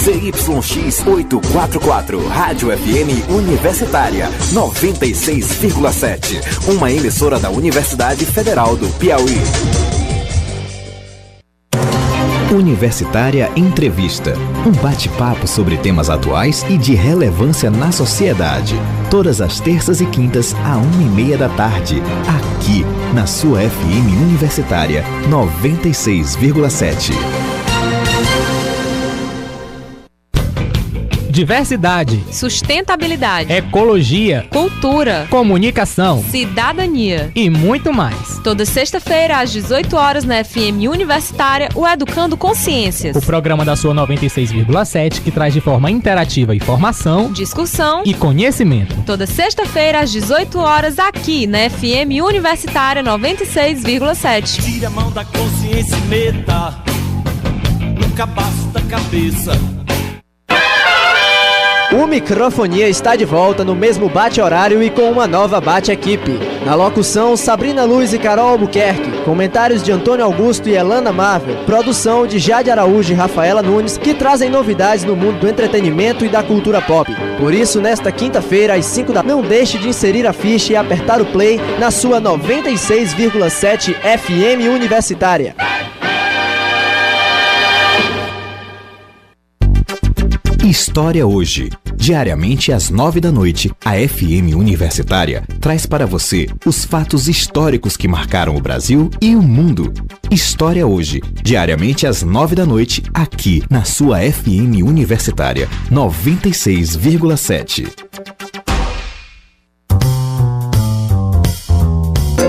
ZYX 844, Rádio FM Universitária 96,7. Uma emissora da Universidade Federal do Piauí. Universitária Entrevista. Um bate-papo sobre temas atuais e de relevância na sociedade. Todas as terças e quintas, à 1h30 da tarde. Aqui, na sua FM Universitária 96,7. Diversidade, sustentabilidade, ecologia, cultura, comunicação, cidadania e muito mais. Toda sexta-feira, às 18 horas, na FM Universitária, o Educando Consciências. O programa da sua 96,7 que traz de forma interativa informação, discussão e conhecimento. Toda sexta-feira, às 18 horas, aqui na FM Universitária 96,7. Tire a mão da consciência e meta no cabaço da cabeça. O Microfonia está de volta no mesmo bate-horário e com uma nova bate-equipe. Na locução, Sabrina Luz e Carol Albuquerque. Comentários de Antônio Augusto e Elana Marvel. Produção de Jade Araújo e Rafaela Nunes, que trazem novidades no mundo do entretenimento e da cultura pop. Por isso, nesta quinta-feira, às 5 da tarde, não deixe de inserir a ficha e apertar o play na sua 96,7 FM Universitária. História Hoje. Diariamente às 9 da noite, a FM Universitária traz para você os fatos históricos que marcaram o Brasil e o mundo. História Hoje. Diariamente às 9 da noite, aqui na sua FM Universitária 96,7.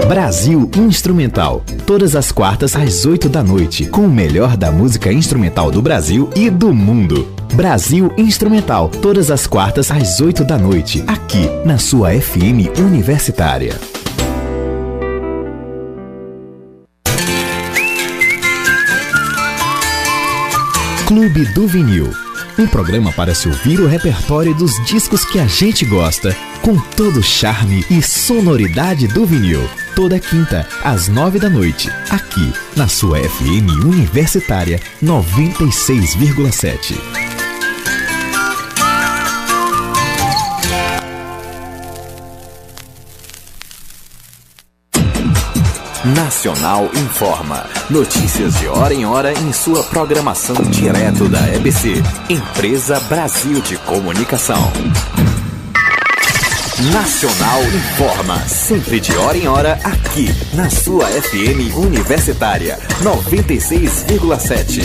Brasil Instrumental. Todas as quartas às 8 da noite, com o melhor da música instrumental do Brasil e do mundo. Brasil Instrumental. Todas as quartas às 8 da noite, aqui na sua FM Universitária. Clube do Vinil. Um programa para se ouvir o repertório dos discos que a gente gosta, com todo o charme e sonoridade do vinil. Toda quinta, às 9 da noite, aqui na sua FM Universitária 96,7. Nacional Informa. Notícias de hora em hora em sua programação direto da EBC, Empresa Brasil de Comunicação. Nacional Informa, sempre de hora em hora, aqui na sua FM Universitária 96,7.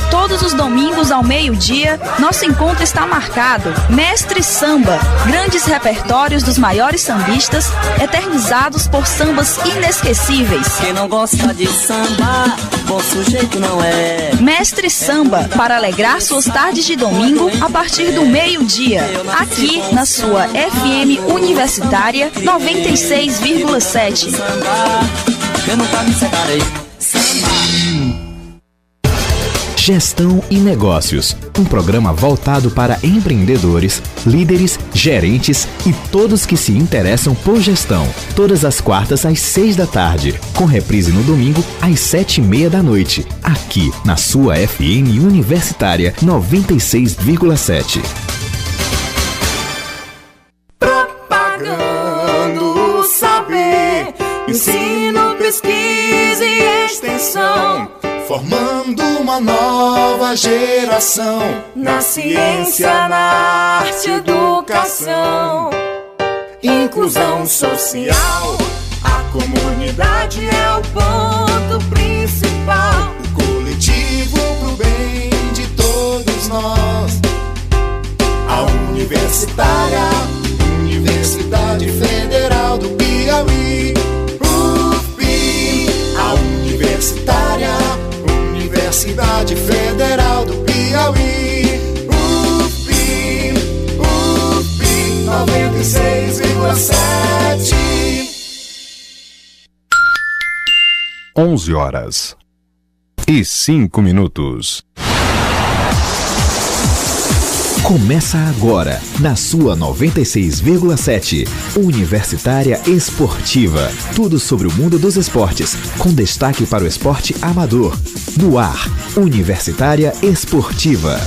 Todos os domingos ao meio-dia, nosso encontro está marcado. Mestre Samba, grandes repertórios dos maiores sambistas, eternizados por sambas inesquecíveis. Quem não gosta de samba, bom sujeito não é. Mestre Samba, para alegrar suas tardes de domingo a partir do meio-dia, aqui na sua FM Universitária 96,7. Eu nunca me separei. Gestão e Negócios, um programa voltado para empreendedores, líderes, gerentes e todos que se interessam por gestão. Todas as quartas às 6 da tarde, com reprise no domingo às 7h30 da noite, aqui na sua FM Universitária 96,7. Propagando o saber, ensino, pesquisa e extensão, formando uma nova geração na ciência, na arte, educação, inclusão social. A comunidade é o ponto principal, o coletivo pro bem de todos nós. A Universitária, Universidade Federal do Piauí, UFPI, a Universitária, Universidade Federal do Piauí, UFPI, UFPI 96,7. 11h05. Começa agora, na sua 96,7. Universitária Esportiva. Tudo sobre o mundo dos esportes, com destaque para o esporte amador. No ar, Universitária Esportiva.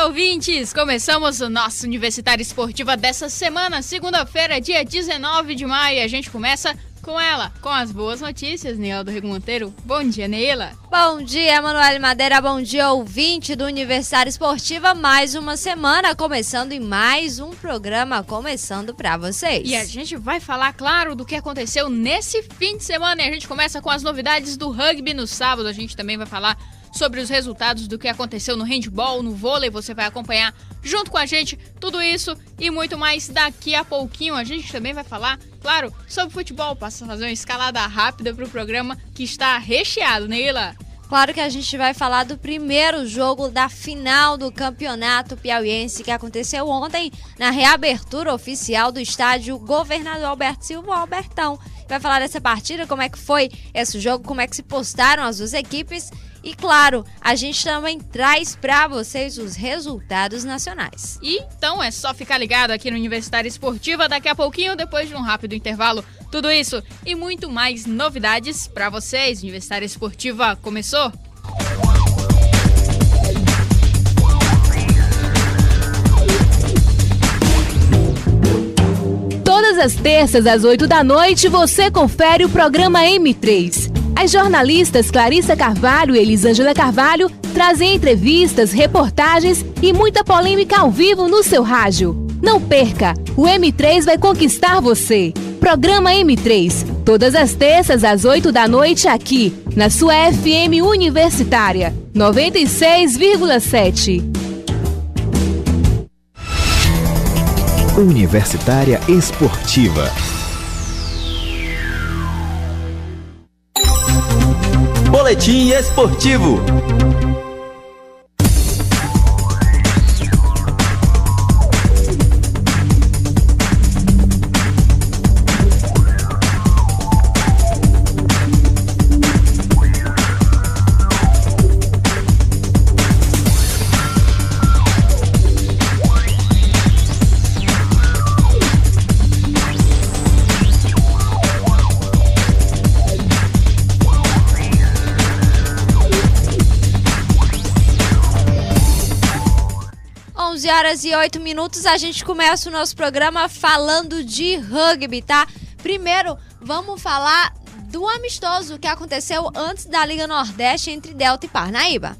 Ouvintes, começamos o nosso Universitária Esportiva dessa semana, segunda-feira, dia 19 de maio, e a gente começa com ela, com as boas notícias, Neila do Rego Monteiro. Bom dia, Neila. Bom dia, Emanuele Madeira, bom dia, ouvinte do Universitária Esportiva, mais uma semana, começando em mais um programa, começando pra vocês. E a gente vai falar, claro, do que aconteceu nesse fim de semana, e a gente começa com as novidades do rugby no sábado, a gente também vai falar sobre os resultados do que aconteceu no handball, no vôlei, você vai acompanhar junto com a gente tudo isso e muito mais daqui a pouquinho. A gente também vai falar, claro, sobre futebol, passa a fazer uma escalada rápida para o programa que está recheado, Neila. Claro que a gente vai falar do primeiro jogo da final do Campeonato Piauiense que aconteceu ontem na reabertura oficial do estádio Governador Alberto Silva, Albertão. Vai falar dessa partida, como é que foi esse jogo, como é que se postaram as duas equipes. E claro, a gente também traz para vocês os resultados nacionais. E então é só ficar ligado aqui no Universitária Esportiva daqui a pouquinho, depois de um rápido intervalo. Tudo isso e muito mais novidades para vocês. Universitária Esportiva começou! Todas as terças às 8 da noite você confere o programa M3. As jornalistas Clarissa Carvalho e Elisângela Carvalho trazem entrevistas, reportagens e muita polêmica ao vivo no seu rádio. Não perca, o M3 vai conquistar você. Programa M3, todas as terças às 8 da noite aqui, na sua FM Universitária, 96,7. Universitária Esportiva. Boletim Esportivo. Horas e 8 minutos, a gente começa o nosso programa falando de rugby, tá? Primeiro, vamos falar do amistoso que aconteceu antes da Liga Nordeste entre Delta e Parnaíba.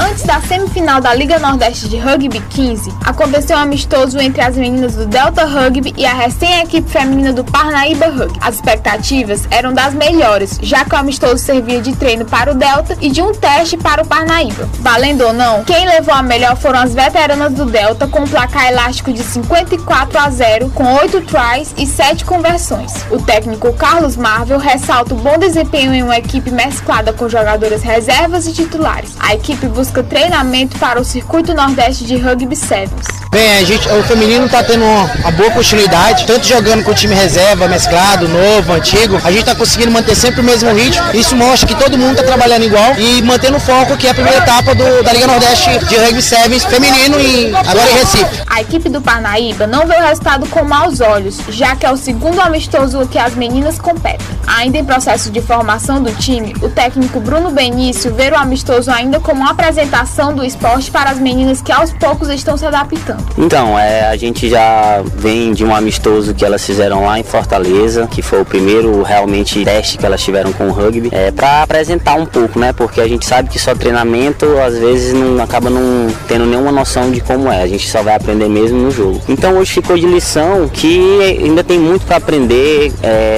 Antes da semifinal da Liga Nordeste de Rugby 15, aconteceu um amistoso entre as meninas do Delta Rugby e a recém-equipe feminina do Parnaíba Rugby. As expectativas eram das melhores, já que o amistoso servia de treino para o Delta e de um teste para o Parnaíba. Valendo ou não, quem levou a melhor foram as veteranas do Delta, com um placar elástico de 54-0, com 8 tries e 7 conversões. O técnico Carlos Marvel ressalta o bom desempenho em uma equipe mesclada com jogadoras reservas e titulares. A equipe busca treinamento para o Circuito Nordeste de Rugby Sevens. Bem, o feminino está tendo uma boa continuidade, tanto jogando com o time reserva, mesclado, novo, antigo. A gente está conseguindo manter sempre o mesmo ritmo. Isso mostra que todo mundo está trabalhando igual e mantendo o foco, que é a primeira etapa da Liga Nordeste de Rugby Sevens feminino e agora em Recife. A equipe do Parnaíba não vê o resultado com maus olhos, já que é o segundo amistoso que as meninas competem. Ainda em processo de formação do time, o técnico Bruno Benício vê o amistoso ainda como uma apresentação do esporte para as meninas que aos poucos estão se adaptando. Então, a gente já vem de um amistoso que elas fizeram lá em Fortaleza, que foi o primeiro realmente teste que elas tiveram com o rugby, para apresentar um pouco, né? Porque a gente sabe que só treinamento às vezes acaba não tendo nenhuma noção de como é, a gente só vai aprender mesmo no jogo. Então hoje ficou de lição que ainda tem muito para aprender,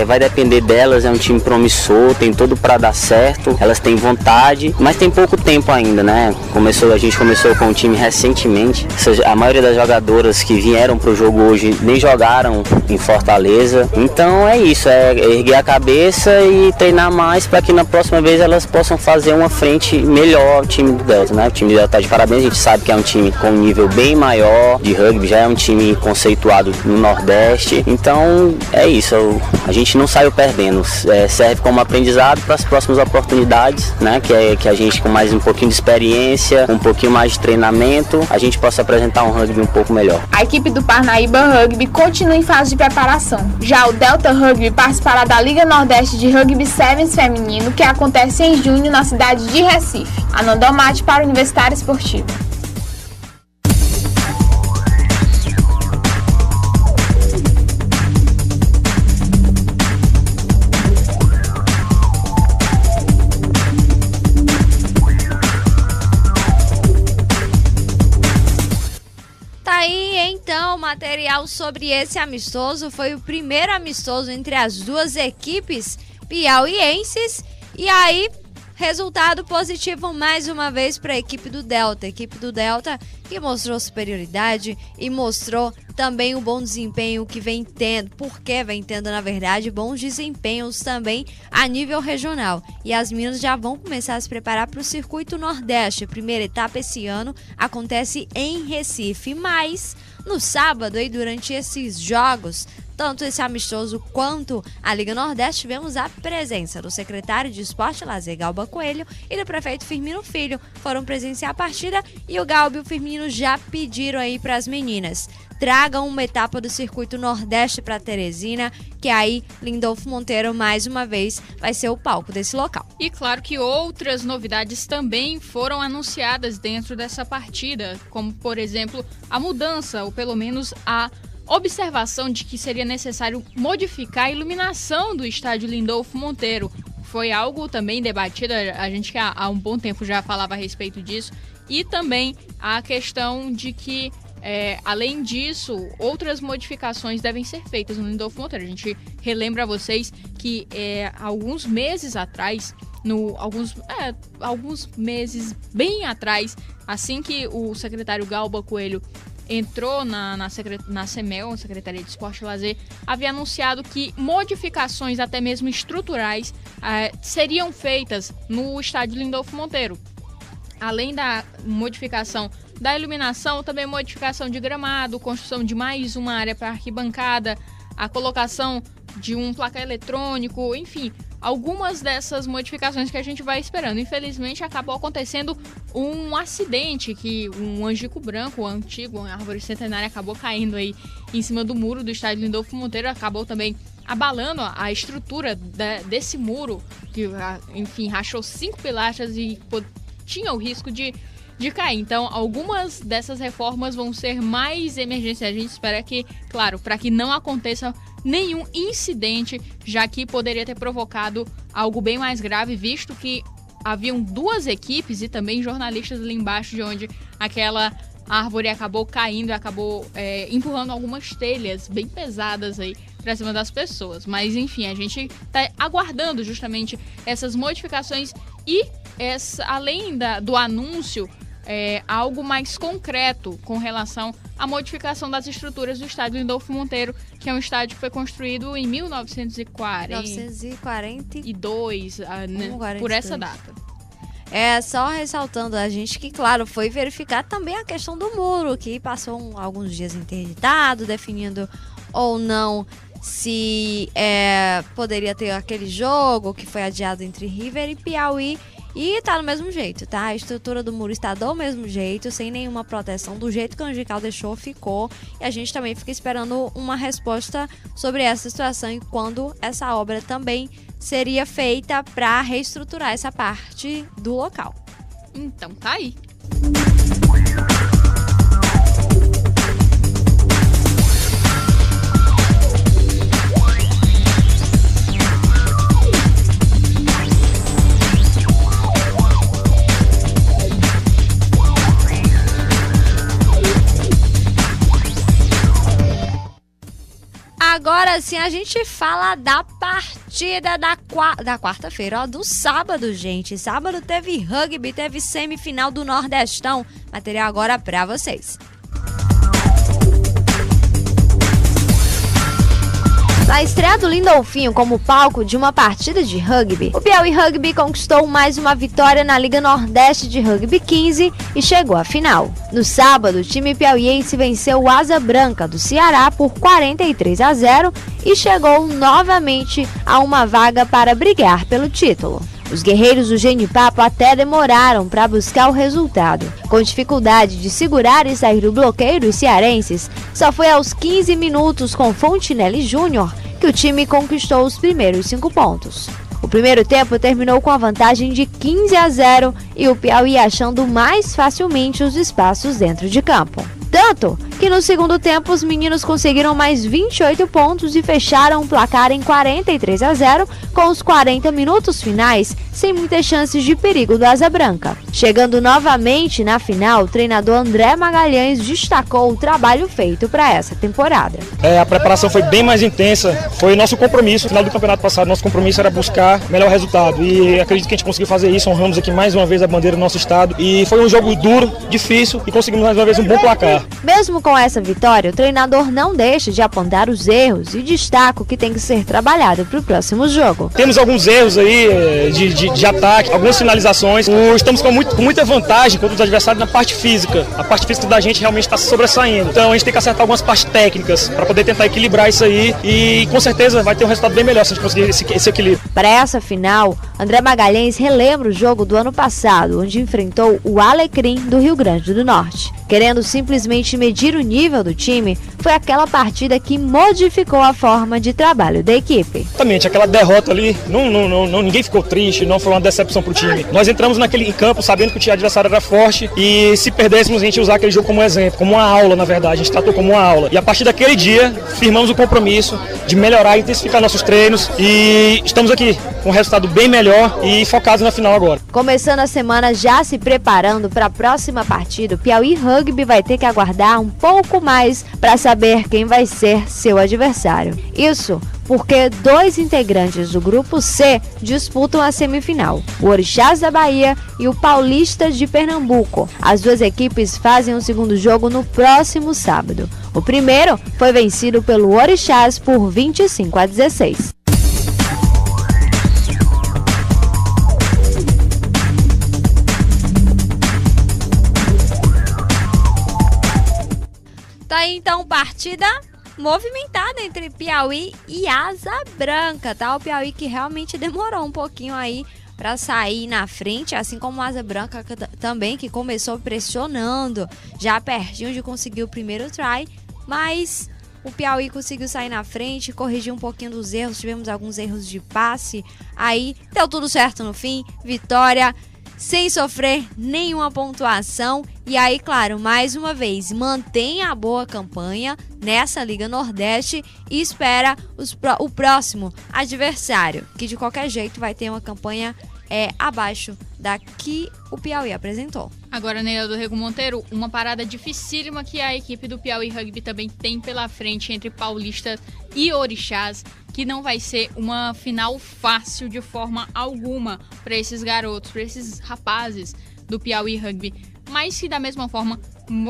vai depender delas, é um time promissor, tem tudo para dar certo, elas têm vontade, mas tem pouco tempo ainda, né? né? A gente começou com o time recentemente, ou seja, a maioria das jogadoras que vieram pro jogo hoje nem jogaram em Fortaleza. Então é isso, é erguer a cabeça e treinar mais para que na próxima vez elas possam fazer uma frente melhor ao time do Delta, né? O time do Delta tá de parabéns, a gente sabe que é um time com um nível bem maior de rugby, já é um time conceituado no Nordeste. Então é isso, a gente não saiu perdendo, serve como aprendizado para as próximas oportunidades, né? Que a gente com mais um pouquinho de experiência, um pouquinho mais de treinamento, a gente possa apresentar um rugby um pouco melhor. A equipe do Parnaíba Rugby continua em fase de preparação. Já o Delta Rugby participará da Liga Nordeste de Rugby Sevens feminino, que acontece em junho na cidade de Recife. Ananda Mate para o Universitário Esportivo. Então, material sobre esse amistoso foi o primeiro amistoso entre as duas equipes piauienses. E aí, resultado positivo mais uma vez para a equipe do Delta. A equipe do Delta que mostrou superioridade e mostrou também o bom desempenho que vem tendo, porque vem tendo, na verdade, bons desempenhos também a nível regional. E as meninas já vão começar a se preparar para o Circuito Nordeste. A primeira etapa esse ano acontece em Recife, mas no sábado, aí, durante esses jogos, tanto esse amistoso quanto a Liga Nordeste, tivemos a presença do secretário de Esporte e Lazer, Galba Coelho, e do prefeito Firmino Filho. Foram presenciar a partida e o Galba e o Firmino já pediram aí para as meninas: tragam uma etapa do Circuito Nordeste para Teresina, que aí Lindolfo Monteiro, mais uma vez, vai ser o palco desse local. E claro que outras novidades também foram anunciadas dentro dessa partida, como, por exemplo, a mudança, ou pelo menos a observação de que seria necessário modificar a iluminação do estádio Lindolfo Monteiro. Foi algo também debatido, a gente que há um bom tempo já falava a respeito disso, e também a questão de que, além disso, outras modificações devem ser feitas no Lindolfo Monteiro. A gente relembra a vocês que alguns meses atrás, alguns meses bem atrás, assim que o secretário Galba Coelho entrou na CEMEL, Secretaria de Esporte e Lazer, havia anunciado que modificações até mesmo estruturais seriam feitas no estádio Lindolfo Monteiro. Além da modificação da iluminação, também modificação de gramado, construção de mais uma área para arquibancada, a colocação de um placar eletrônico, enfim, algumas dessas modificações que a gente vai esperando. Infelizmente, acabou acontecendo um acidente, que um angico branco, antigo, uma árvore centenária, acabou caindo aí em cima do muro do estádio Lindolfo Monteiro, acabou também abalando a estrutura desse muro, que, enfim, rachou 5 pilastras e tinha o risco de cair. Então, algumas dessas reformas vão ser mais emergência. A gente espera que, claro, para que não aconteça nenhum incidente, já que poderia ter provocado algo bem mais grave, visto que haviam 2 equipes e também jornalistas ali embaixo, de onde aquela árvore acabou caindo e acabou empurrando algumas telhas bem pesadas aí para cima das pessoas. Mas, enfim, a gente está aguardando justamente essas modificações e, além do anúncio, algo mais concreto com relação à modificação das estruturas do estádio Lindolfo Monteiro, que é um estádio que foi construído em 1942, por essa data. Só ressaltando a gente que, claro, foi verificar também a questão do muro, que passou alguns dias interditado, definindo ou não se poderia ter aquele jogo que foi adiado entre River e Piauí. E tá do mesmo jeito, tá? A estrutura do muro está do mesmo jeito, sem nenhuma proteção, do jeito que o Angical deixou, ficou. E a gente também fica esperando uma resposta sobre essa situação e quando essa obra também seria feita para reestruturar essa parte do local. Então tá aí. Agora agora sim a gente fala da partida da quarta-feira, do sábado, gente. Sábado teve rugby, teve semifinal do Nordestão. Material agora pra vocês. Na estreia do Lindolfinho como palco de uma partida de rugby, o Piauí Rugby conquistou mais uma vitória na Liga Nordeste de Rugby 15 e chegou à final. No sábado, o time piauiense venceu o Asa Branca do Ceará por 43-0 e chegou novamente a uma vaga para brigar pelo título. Os guerreiros do Genipapo até demoraram para buscar o resultado. Com dificuldade de segurar e sair do bloqueio dos cearenses, só foi aos 15 minutos com Fontinelli Júnior que o time conquistou os primeiros 5 pontos. O primeiro tempo terminou com a vantagem de 15-0 e o Piauí achando mais facilmente os espaços dentro de campo. Tanto que no segundo tempo os meninos conseguiram mais 28 pontos e fecharam o placar em 43-0 com os 40 minutos finais sem muitas chances de perigo do Asa Branca. Chegando novamente na final, o treinador André Magalhães destacou o trabalho feito para essa temporada. A preparação foi bem mais intensa, foi nosso compromisso. No final do campeonato passado, nosso compromisso era buscar melhor resultado e acredito que a gente conseguiu fazer isso. Honramos aqui mais uma vez a bandeira do nosso estado e foi um jogo duro, difícil e conseguimos mais uma vez um bom placar. Mesmo com essa vitória, o treinador não deixa de apontar os erros e destaca o que tem que ser trabalhado para o próximo jogo. Temos alguns erros aí de ataque, algumas finalizações. Estamos com muita vantagem contra os adversários na parte física. A parte física da gente realmente está sobressaindo. Então a gente tem que acertar algumas partes técnicas para poder tentar equilibrar isso aí e com certeza vai ter um resultado bem melhor se a gente conseguir esse equilíbrio. Para essa final, André Magalhães relembra o jogo do ano passado, onde enfrentou o Alecrim do Rio Grande do Norte. Querendo simplesmente medir o nível do time, foi aquela partida que modificou a forma de trabalho da equipe. Exatamente, aquela derrota ali, ninguém ficou triste, não foi uma decepção pro time. Nós entramos naquele campo sabendo que o time adversário era forte e se perdêssemos a gente ia usar aquele jogo como um exemplo, como uma aula na verdade, a gente tratou como uma aula. E a partir daquele dia, firmamos o compromisso de melhorar e intensificar nossos treinos e estamos aqui com um resultado bem melhor e focados na final agora. Começando a semana já se preparando para a próxima partida, o Piauí Rugby vai ter que aguardar um pouco mais para saber quem vai ser seu adversário. Isso porque 2 integrantes do grupo C disputam a semifinal, o Orixás da Bahia e o Paulista de Pernambuco. As 2 equipes fazem o segundo jogo no próximo sábado. O primeiro foi vencido pelo Orixás por 25-16. Tá aí então partida movimentada entre Piauí e Asa Branca, tá? O Piauí que realmente demorou um pouquinho aí para sair na frente, assim como a Asa Branca também, que começou pressionando, já pertinho de conseguir o primeiro try, mas o Piauí conseguiu sair na frente, corrigir um pouquinho dos erros, tivemos alguns erros de passe, aí deu tudo certo no fim, vitória sem sofrer nenhuma pontuação. E aí, claro, mais uma vez, mantém a boa campanha nessa Liga Nordeste e espera o próximo adversário, que de qualquer jeito vai ter uma campanha abaixo da que o Piauí apresentou. Agora, Neila do Rego Monteiro, uma parada dificílima que a equipe do Piauí Rugby também tem pela frente entre Paulista e Orixás, que não vai ser uma final fácil de forma alguma para esses garotos, para esses rapazes do Piauí Rugby, mas que da mesma forma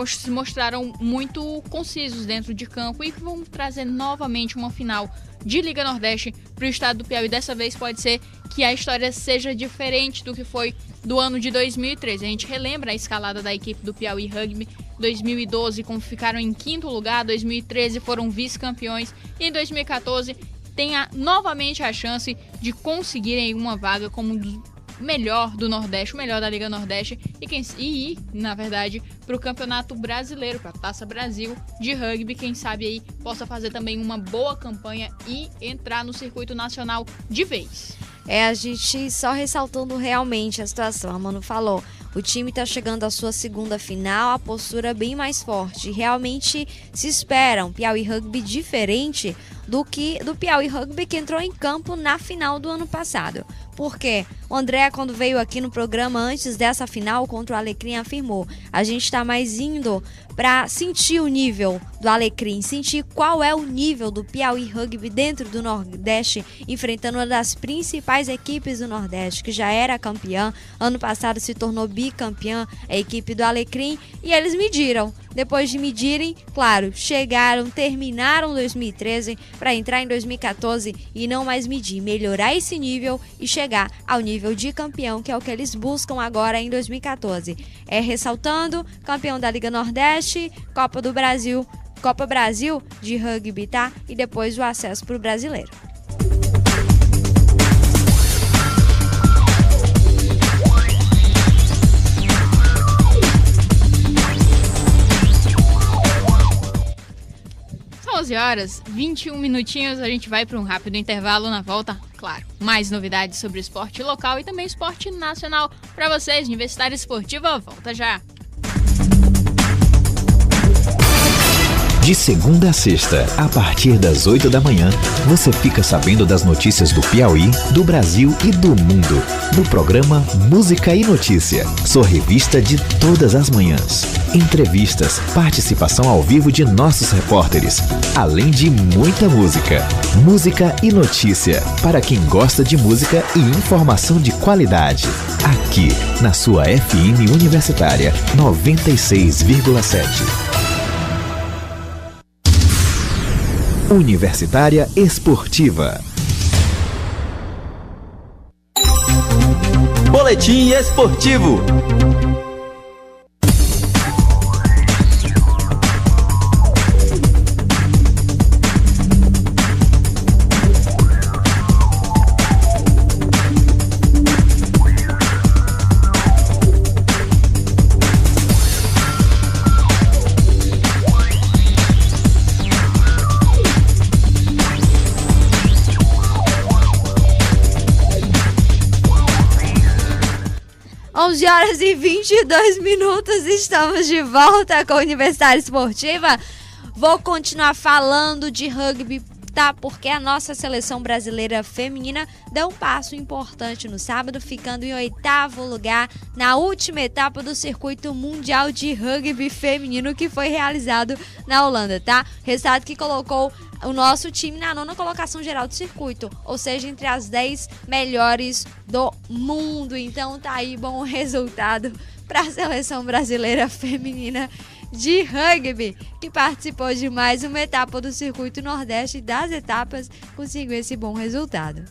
se mostraram muito concisos dentro de campo e que vão trazer novamente uma final de Liga Nordeste para o estado do Piauí. Dessa vez pode ser que a história seja diferente do que foi do ano de 2013. A gente relembra a escalada da equipe do Piauí Rugby. 2012, como ficaram em 5º lugar, 2013 foram vice-campeões e em 2014 tem novamente a chance de conseguirem uma vaga como o melhor do Nordeste, o melhor da Liga Nordeste e ir, na verdade, para o Campeonato Brasileiro, para a Taça Brasil de Rugby. Quem sabe aí possa fazer também uma boa campanha e entrar no circuito nacional de vez. A gente só ressaltando realmente a situação, a Manu falou, o time está chegando à sua segunda final, a postura bem mais forte, realmente se espera um Piauí Rugby diferente do Piauí Rugby que entrou em campo na final do ano passado. Porque o André, quando veio aqui no programa antes dessa final contra o Alecrim, afirmou: a gente está mais indo para sentir o nível do Alecrim, sentir qual é o nível do Piauí Rugby dentro do Nordeste, enfrentando uma das principais equipes do Nordeste, que já era campeã, ano passado se tornou bicampeã, a equipe do Alecrim, e eles mediram. Depois de medirem, claro, terminaram 2013 para entrar em 2014 e não mais medir, melhorar esse nível e chegar ao nível de campeão, que é o que eles buscam agora em 2014. Ressaltando, campeão da Liga Nordeste, Copa do Brasil, Copa Brasil de rugby, tá? E depois o acesso para o Brasileiro. São 11 horas, 21 minutinhos, a gente vai para um rápido intervalo. Na volta, claro, mais novidades sobre esporte local e também esporte nacional para vocês. Universitário Esportiva, volta já! De segunda a sexta, a partir das 8 da manhã, você fica sabendo das notícias do Piauí, do Brasil e do mundo, no programa Música e Notícia, sua revista de todas as manhãs. Entrevistas, participação ao vivo de nossos repórteres, além de muita música. Música e Notícia, para quem gosta de música e informação de qualidade. Aqui, na sua FM Universitária 96,7. Universitária Esportiva. Boletim esportivo. Horas e 22 minutos, estamos de volta com a Universitária Esportiva. Vou continuar falando de rugby, tá? Porque a nossa seleção brasileira feminina deu um passo importante no sábado, ficando em 8º lugar na última etapa do Circuito Mundial de Rugby Feminino, que foi realizado na Holanda, tá? Resultado que colocou o nosso time na 9ª colocação geral do circuito, ou seja, entre as 10 melhores do mundo. Então tá aí bom resultado para a seleção brasileira feminina de rugby, que participou de mais uma etapa do Circuito Nordeste, e das etapas conseguiu esse bom resultado.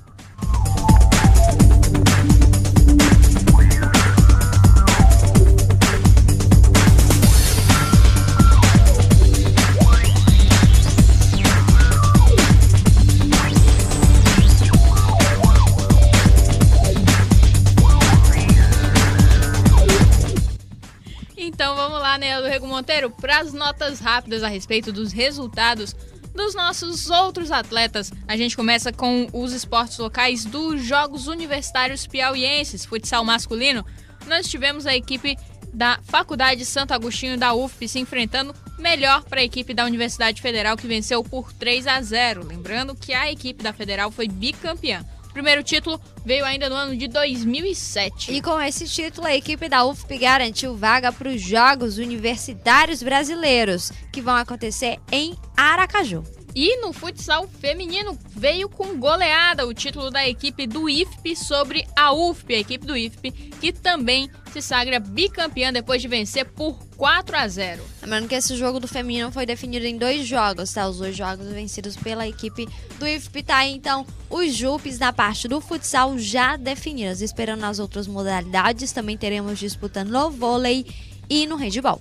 Então vamos lá, Neildo Rego Monteiro, para as notas rápidas a respeito dos resultados dos nossos outros atletas. A gente começa com os esportes locais dos Jogos Universitários Piauienses, futsal masculino. Nós tivemos a equipe da Faculdade Santo Agostinho da UFP se enfrentando melhor para a equipe da Universidade Federal, que venceu por 3-0. Lembrando que a equipe da Federal foi bicampeã. O primeiro título veio ainda no ano de 2007. E com esse título, a equipe da UFP garantiu vaga para os Jogos Universitários Brasileiros, que vão acontecer em Aracaju. E no futsal feminino veio com goleada o título da equipe do IFP sobre a UFP, a equipe do IFP, que também se sagra bicampeã depois de vencer por 4-0. Lembrando que esse jogo do feminino foi definido em 2 jogos, tá? Os 2 jogos vencidos pela equipe do IFP, tá? Então, os JUPs na parte do futsal já definidos. Esperando nas outras modalidades, também teremos disputando no vôlei e no handebol.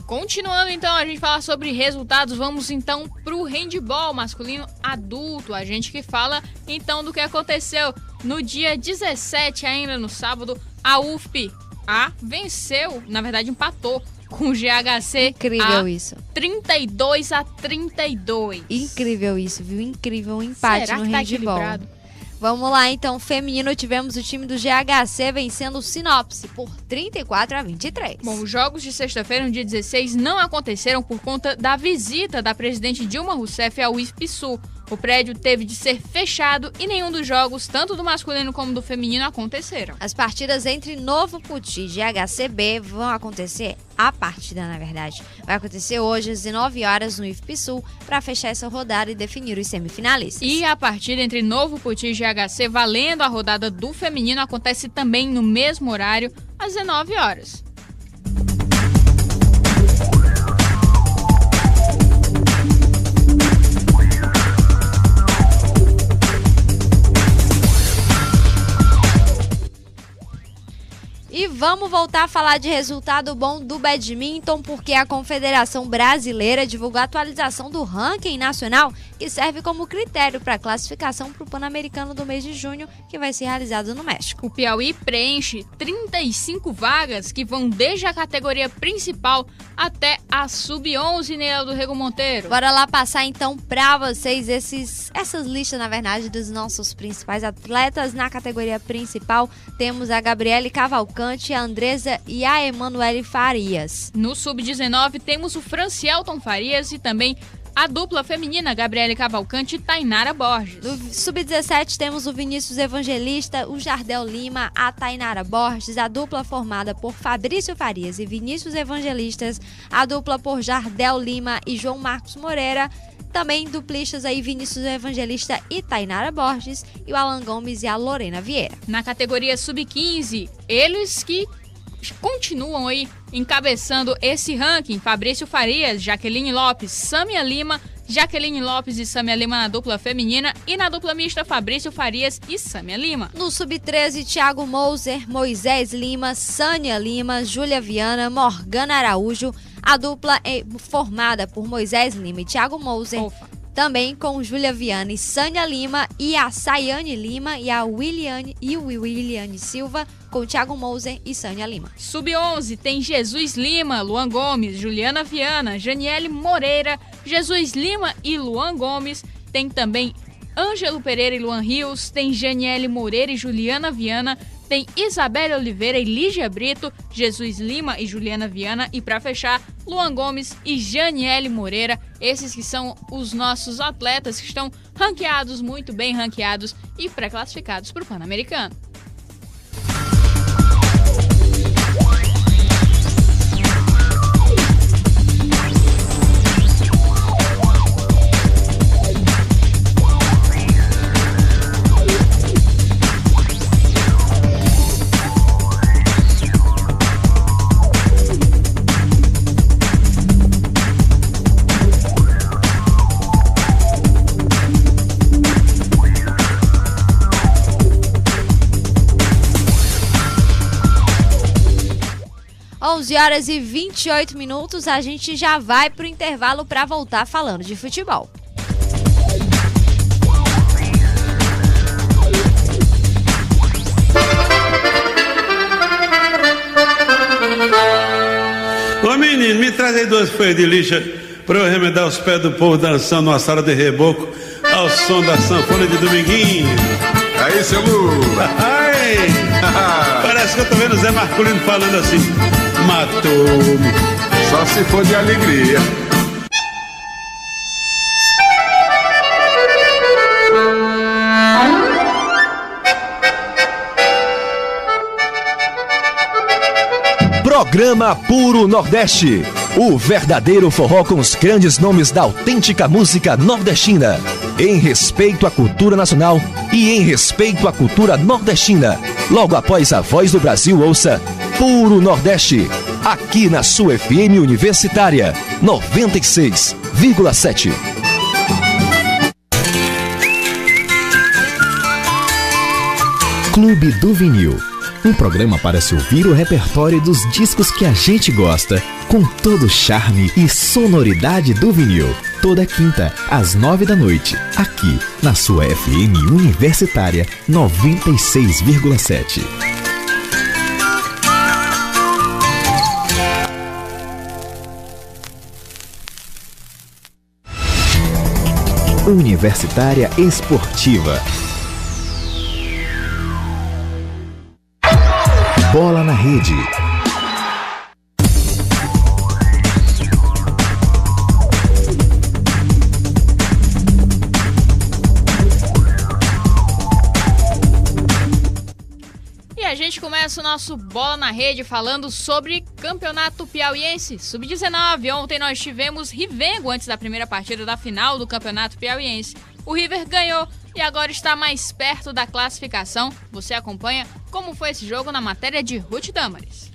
Continuando então a gente falar sobre resultados, vamos então pro handebol masculino adulto. A gente que fala então do que aconteceu no dia 17, ainda no sábado. A UFP venceu, na verdade empatou com o GHC. Incrível isso. 32-32. Incrível isso, viu? Incrível um empate. Será no que tá handebol. equilibrado? Vamos lá, então, feminino, tivemos o time do GHC vencendo o Sinopse por 34-23. Bom, os jogos de sexta-feira, no dia 16, não aconteceram por conta da visita da presidente Dilma Rousseff ao IFP Sul. O prédio teve de ser fechado e nenhum dos jogos, tanto do masculino como do feminino, aconteceram. As partidas entre Novo Putis e HCB vão acontecer, vai acontecer hoje às 19 horas no IFPSul para fechar essa rodada e definir os semifinalistas. E a partida entre Novo Putis e HC, valendo a rodada do feminino, acontece também no mesmo horário, às 19 horas. E vamos voltar a falar de resultado bom do badminton, porque a Confederação Brasileira divulgou a atualização do ranking nacional, que serve como critério para a classificação para o Pan-Americano do mês de junho, que vai ser realizado no México. O Piauí preenche 35 vagas que vão desde a categoria principal até a Sub-11, Neila do Rego Monteiro. Bora lá passar então para vocês essas listas, na verdade, dos nossos principais atletas. Na categoria principal temos a Gabriele Cavalcante, a Andresa e a Emanuele Farias. No Sub-19 temos o Francielton Farias e também a dupla feminina Gabriele Cavalcante e Tainara Borges. No Sub-17 temos o Vinícius Evangelista, o Jardel Lima, a Tainara Borges, a dupla formada por Fabrício Farias e Vinícius Evangelistas, a dupla por Jardel Lima e João Marcos Moreira. Também duplistas aí Vinícius Evangelista e Tainara Borges, e o Alan Gomes e a Lorena Vieira. Na categoria Sub-15, eles que continuam aí encabeçando esse ranking: Fabrício Farias, Jaqueline Lopes, Sâmia Lima, Jaqueline Lopes e Sâmia Lima na dupla feminina, e na dupla mista Fabrício Farias e Sâmia Lima. No Sub-13, Thiago Moser, Moisés Lima, Sânia Lima, Júlia Viana, Morgana Araújo, a dupla é formada por Moisés Lima e Thiago Moser. Também com Júlia Viana e Sânia Lima, e a Sayane Lima e a Williane Silva, com Thiago Moser e Sânia Lima. Sub-11 tem Jesus Lima, Luan Gomes, Juliana Viana, Janiele Moreira, Jesus Lima e Luan Gomes. Tem também Ângelo Pereira e Luan Rios, tem Janiele Moreira e Juliana Viana, tem Isabelle Oliveira e Lígia Brito, Jesus Lima e Juliana Viana, e para fechar, Luan Gomes e Janiele Moreira. Esses que são os nossos atletas que estão ranqueados, muito bem ranqueados e pré-classificados para o Pan-Americano. Horas e 28 minutos, a gente já vai pro intervalo para voltar falando de futebol. Ô menino, me traz aí 2 folhas de lixa para eu remendar os pés do povo dançando numa sala de reboco ao som da sanfona de Dominguinho. Aí, seu Lula. Parece que eu tô vendo o Zé Marculino falando assim: matou-me. Só se for de alegria. Programa Puro Nordeste. O verdadeiro forró com os grandes nomes da autêntica música nordestina. Em respeito à cultura nacional e em respeito à cultura nordestina. Logo após a Voz do Brasil, ouça Puro Nordeste. Aqui na sua FM Universitária 96,7. Clube do Vinil. Um programa para se ouvir o repertório dos discos que a gente gosta, com todo o charme e sonoridade do vinil. Toda quinta, às 9 da noite, aqui na sua FM Universitária 96,7. Universitária Esportiva. Bola na Rede. começa o nosso Bola na Rede falando sobre Campeonato Piauiense Sub-19. Ontem nós tivemos Rivengo antes da primeira partida da final do Campeonato Piauiense. O River ganhou e agora está mais perto da classificação. Você acompanha como foi esse jogo na matéria de Ruth Damares.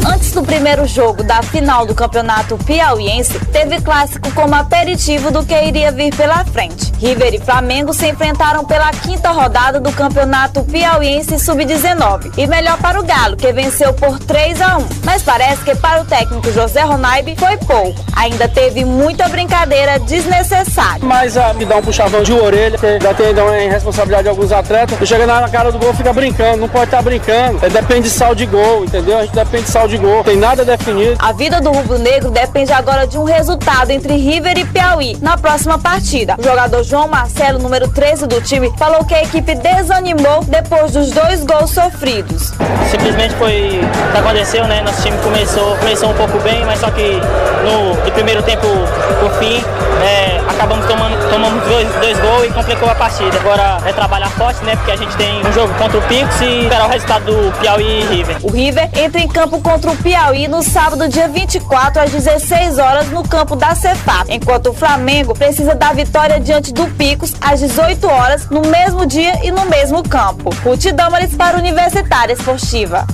Antes do primeiro jogo da final do Campeonato Piauiense, teve clássico como aperitivo do que iria vir pela frente. River e Flamengo se enfrentaram pela 5ª rodada do Campeonato Piauiense Sub-19. E melhor para o Galo, que venceu por 3-1. Mas parece que para o técnico José Ronaib foi pouco. Ainda teve muita brincadeira desnecessária. Mas me dá um puxavão de orelha, porque já tem uma irresponsabilidade de alguns atletas. Chega na cara do gol, fica brincando, não pode estar brincando. Depende de saldo de gol, entendeu? A gente depende de saldo de gol, tem nada definido. A vida do rubro-negro depende agora de um resultado entre River e Piauí na próxima partida. O jogador João Marcelo, número 13 do time, falou que a equipe desanimou depois dos 2 gols sofridos. Simplesmente foi o que aconteceu, né? Nosso time começou um pouco bem, mas só que no primeiro tempo, por fim, acabamos tomamos dois gols e complicou a partida. Agora é trabalhar forte, né? Porque a gente tem um jogo contra o Picos e esperar o resultado do Piauí e River. O River entra em campo contra o Piauí no sábado, dia 24, às 16 horas, no campo da Cefap, enquanto o Flamengo precisa da vitória diante do Picos às 18 horas, no mesmo dia e no mesmo campo. Ruth Damares para a Universitária Esportiva.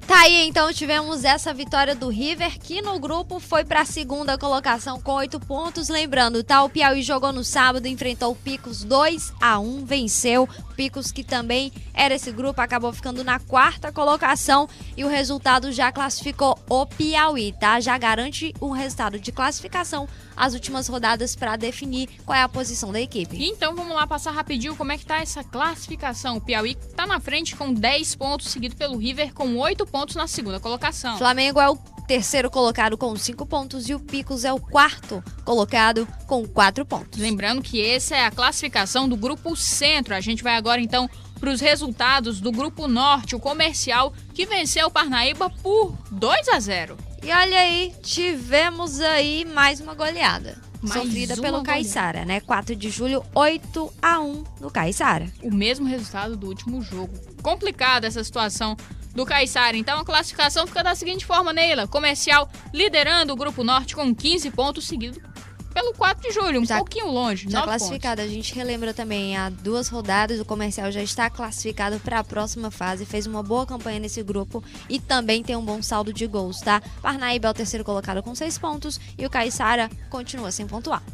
Tá aí, então tivemos essa vitória do River, que no grupo foi para a 2ª colocação com 8 pontos. Lembrando, tá? O Piauí jogou no sábado, enfrentou o Picos 2-1, venceu. O Picos, que também era esse grupo, acabou ficando na 4ª colocação e o resultado já classificou o Piauí, tá? Já garante um resultado de classificação as últimas rodadas para definir qual é a posição da equipe. Então vamos lá passar rapidinho como é que tá essa classificação. O Piauí tá na frente com 10 pontos, seguido pelo River com 8 pontos na 2ª colocação. Flamengo é o 3º colocado com 5 pontos e o Picos é o 4º colocado com 4 pontos. Lembrando que essa é a classificação do Grupo Centro. A gente vai agora então para os resultados do Grupo Norte, o Comercial, que venceu o Parnaíba por 2-0. E olha aí, tivemos aí mais uma goleada. Sofrida pelo Caiçara, né? 4 de julho, 8-1 no Caiçara. O mesmo resultado do último jogo. Complicada essa situação do Caiçara. Então a classificação fica da seguinte forma, Neila. Comercial liderando o Grupo Norte com 15 pontos, seguido pelo 4 de julho, pouquinho longe. Já classificado. A gente relembra também, há 2 rodadas, o Comercial já está classificado para a próxima fase, fez uma boa campanha nesse grupo e também tem um bom saldo de gols, tá? Parnaíba é o 3º colocado com 6 pontos e o Caiçara continua sem pontuar.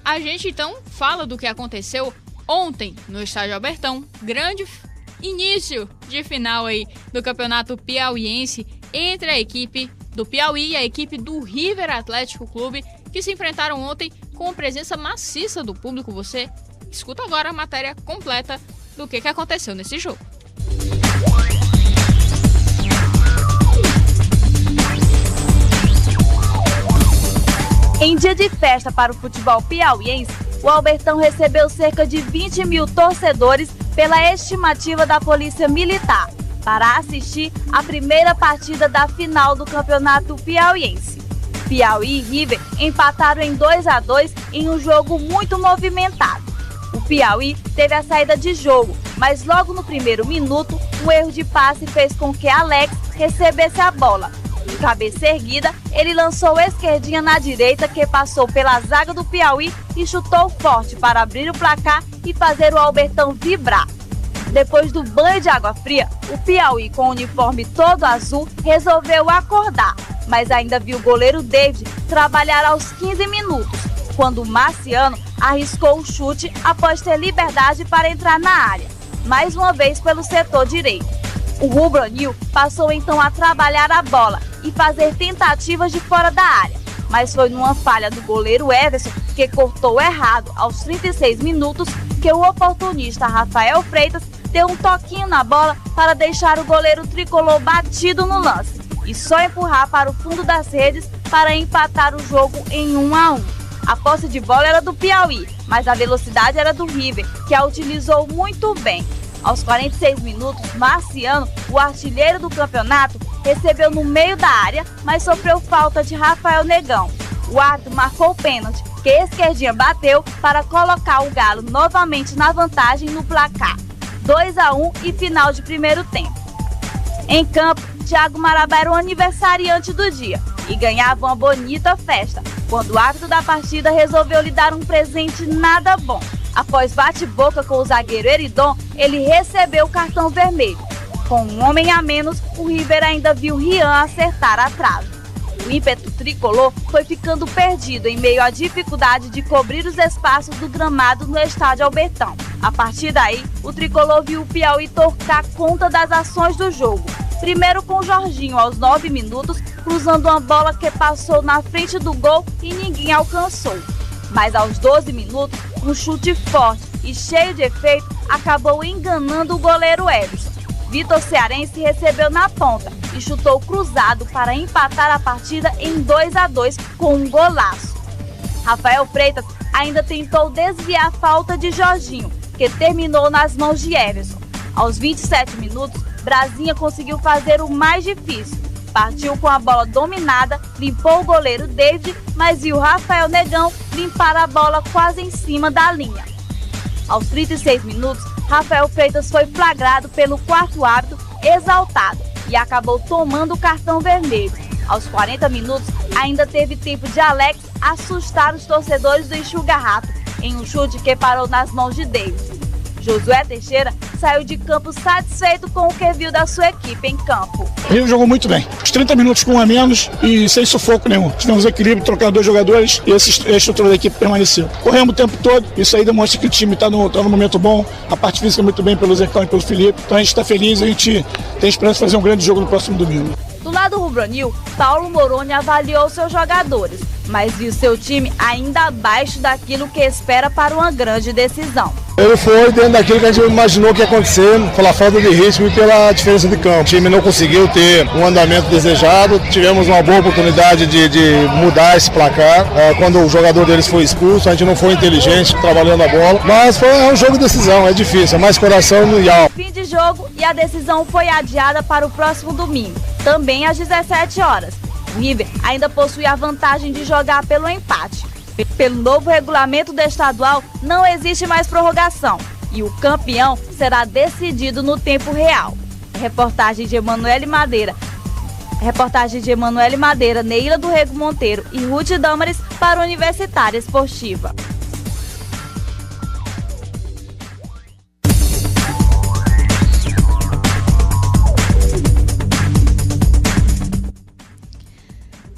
A gente então fala do que aconteceu ontem no Estádio Albertão. Grande início de final aí do Campeonato Piauiense entre a equipe do Piauí e a equipe do River Atlético Clube, que se enfrentaram ontem com a presença maciça do público. Você escuta agora a matéria completa do que aconteceu nesse jogo. Em dia de festa para o futebol piauiense, o Albertão recebeu cerca de 20 mil torcedores pela estimativa da Polícia Militar para assistir a primeira partida da final do Campeonato Piauiense. Piauí e River empataram em 2-2 em um jogo muito movimentado. O Piauí teve a saída de jogo, mas logo no primeiro minuto, um erro de passe fez com que Alex recebesse a bola. De cabeça erguida, ele lançou esquerdinha na direita, que passou pela zaga do Piauí e chutou forte para abrir o placar e fazer o Albertão vibrar. Depois do banho de água fria, o Piauí, com o uniforme todo azul, resolveu acordar, mas ainda viu o goleiro David trabalhar aos 15 minutos, quando o Marciano arriscou o chute após ter liberdade para entrar na área, mais uma vez pelo setor direito. O rubro-anil passou então a trabalhar a bola e fazer tentativas de fora da área, mas foi numa falha do goleiro Everson, que cortou errado aos 36 minutos, que o oportunista Rafael Freitas deu um toquinho na bola para deixar o goleiro tricolor batido no lance e só empurrar para o fundo das redes para empatar o jogo em 1-1. A posse de bola era do Piauí, mas a velocidade era do River, que a utilizou muito bem. Aos 46 minutos, Marciano, o artilheiro do campeonato, recebeu no meio da área, mas sofreu falta de Rafael Negão. O árbitro marcou o pênalti, que Esquerdinha bateu para colocar o Galo novamente na vantagem no placar. 2-1 e final de primeiro tempo. Em campo, Thiago Marabá era o aniversariante do dia e ganhava uma bonita festa, quando o árbitro da partida resolveu lhe dar um presente nada bom. Após bate-boca com o zagueiro Eridon, ele recebeu o cartão vermelho. Com um homem a menos, o River ainda viu Rian acertar a trave. O ímpeto tricolor foi ficando perdido em meio à dificuldade de cobrir os espaços do gramado no estádio Albertão. A partir daí, o tricolor viu o Piauí tocar conta das ações do jogo. Primeiro com Jorginho aos 9 minutos, cruzando uma bola que passou na frente do gol e ninguém alcançou. Mas aos 12 minutos, um chute forte e cheio de efeito acabou enganando o goleiro Everson. Vitor Cearense recebeu na ponta e chutou cruzado para empatar a partida em 2-2 com um golaço. Rafael Freitas ainda tentou desviar a falta de Jorginho, que terminou nas mãos de Everson. Aos 27 minutos, Brasinha conseguiu fazer o mais difícil. Partiu com a bola dominada, limpou o goleiro David, mas viu Rafael Negão limpar a bola quase em cima da linha. Aos 36 minutos, Rafael Freitas foi flagrado pelo quarto árbitro exaltado e acabou tomando o cartão vermelho. Aos 40 minutos, ainda teve tempo de Alex assustar os torcedores do Enxuga Rato em um chute que parou nas mãos de David. Josué Teixeira saiu de campo satisfeito com o que viu da sua equipe em campo. O Rio jogou muito bem. Os 30 minutos com um a menos e sem sufoco nenhum. Tivemos equilíbrio, trocando 2 jogadores e a estrutura da equipe permaneceu. Corremos o tempo todo, isso aí demonstra que o time está no momento bom. A parte física muito bem pelo Zercão e pelo Felipe. Então a gente está feliz, a gente tem esperança de fazer um grande jogo no próximo domingo. Do lado rubro-nil, Paulo Moroni avaliou seus jogadores, mas viu seu time ainda abaixo daquilo que espera para uma grande decisão. Ele foi dentro daquilo que a gente imaginou que ia acontecer, pela falta de ritmo e pela diferença de campo. O time não conseguiu ter um andamento desejado, tivemos uma boa oportunidade de mudar esse placar. Quando o jogador deles foi expulso, a gente não foi inteligente trabalhando a bola, mas é um jogo de decisão, é difícil, é mais coração e alma. Fim de jogo e a decisão foi adiada para o próximo domingo, também às 17 horas. O River ainda possui a vantagem de jogar pelo empate. Pelo novo regulamento do estadual, não existe mais prorrogação e o campeão será decidido no tempo real. Reportagem de Emanuele Madeira, Neila do Rego Monteiro e Ruth Damares para a Universitária Esportiva.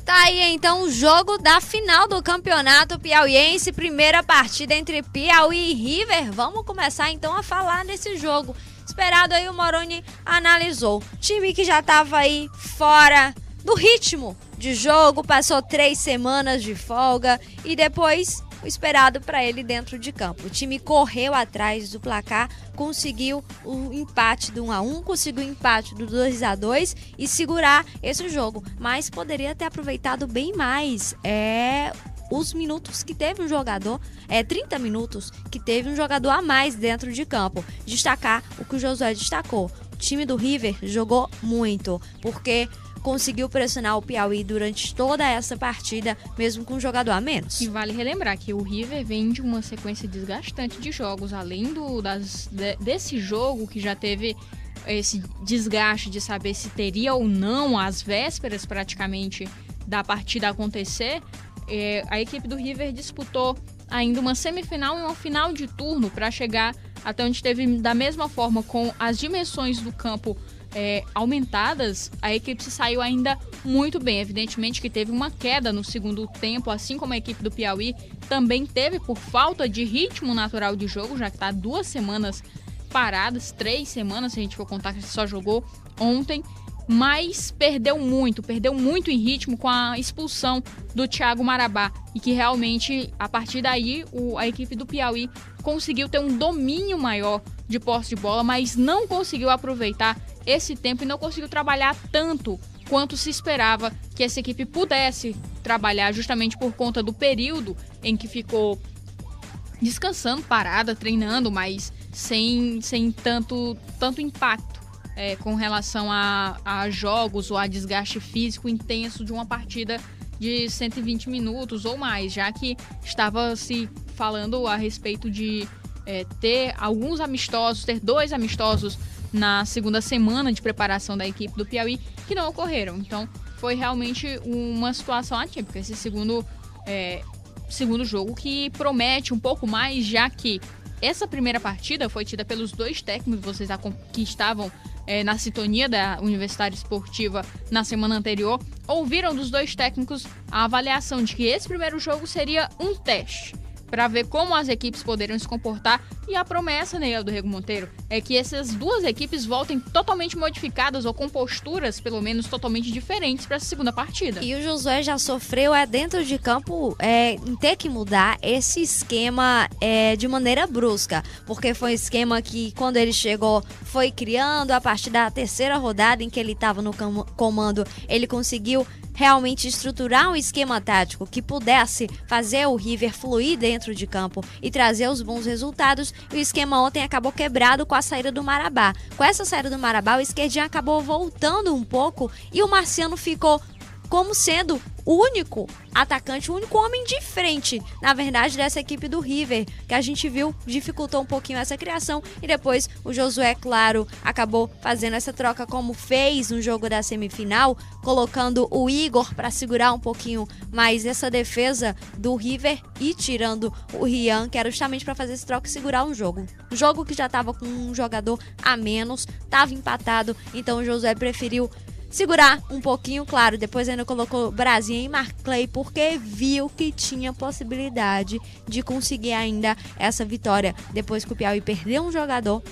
Tá aí então o jogo da final do Campeonato Piauiense, primeira partida entre Piauí e River. Vamos começar então a falar desse jogo. Esperado aí, o Moroni analisou. Time que já estava aí fora do ritmo de jogo, passou 3 semanas de folga e depois o esperado para ele dentro de campo. O time correu atrás do placar, conseguiu o empate do 1-1, conseguiu o empate do 2-2 e segurar esse jogo, mas poderia ter aproveitado bem mais os minutos que teve um jogador, 30 minutos que teve um jogador a mais dentro de campo. Destacar o que o Josué destacou. O time do River jogou muito, porque conseguiu pressionar o Piauí durante toda essa partida, mesmo com um jogador a menos. E vale relembrar que o River vem de uma sequência desgastante de jogos, além desse jogo que já teve esse desgaste de saber se teria ou não às vésperas praticamente da partida acontecer. A equipe do River disputou ainda uma semifinal e uma final de turno para chegar até onde teve, da mesma forma, com as dimensões do campo aumentadas, a equipe se saiu ainda muito bem. Evidentemente que teve uma queda no segundo tempo, assim como a equipe do Piauí também teve, por falta de ritmo natural de jogo, já que está 2 semanas paradas, 3 semanas, se a gente for contar que só jogou ontem. mas perdeu muito em ritmo com a expulsão do Thiago Marabá, e que realmente, a partir daí, a equipe do Piauí conseguiu ter um domínio maior de posse de bola, mas não conseguiu aproveitar esse tempo e não conseguiu trabalhar tanto quanto se esperava que essa equipe pudesse trabalhar, justamente por conta do período em que ficou descansando, parada, treinando, mas sem tanto impacto com relação a jogos ou a desgaste físico intenso de uma partida de 120 minutos ou mais, já que estava se falando a respeito de ter ter 2 amistosos na segunda semana de preparação da equipe do Piauí, que não ocorreram. Então, foi realmente uma situação atípica, esse segundo jogo, que promete um pouco mais, já que essa primeira partida foi tida pelos 2 técnicos, que estavam na sintonia da Universitária Esportiva na semana anterior, ouviram dos 2 técnicos a avaliação de que esse primeiro jogo seria um teste para ver como as equipes poderiam se comportar, e a promessa, né, do Rego Monteiro, é que essas 2 equipes voltem totalmente modificadas, ou com posturas, pelo menos, totalmente diferentes para essa segunda partida. E o Josué já sofreu dentro de campo em ter que mudar esse esquema de maneira brusca, porque foi um esquema que, quando ele chegou, foi criando a partir da 3ª rodada em que ele estava no comando, ele conseguiu realmente estruturar um esquema tático que pudesse fazer o River fluir dentro de campo e trazer os bons resultados. E o esquema ontem acabou quebrado com a saída do Marabá. Com essa saída do Marabá, o esquerdinho acabou voltando um pouco e o Marciano ficou como sendo o único atacante, o único homem de frente, na verdade, dessa equipe do River, que a gente viu dificultou um pouquinho essa criação, e depois o Josué, claro, acabou fazendo essa troca como fez no jogo da semifinal, colocando o Igor para segurar um pouquinho mais essa defesa do River e tirando o Rian, que era justamente para fazer esse troca e segurar um jogo. Um jogo que já estava com um jogador a menos, estava empatado, então o Josué preferiu segurar um pouquinho, claro, depois ainda colocou Brasinha e Marclay, porque viu que tinha possibilidade de conseguir ainda essa vitória. Depois que o Piauí perdeu um jogador,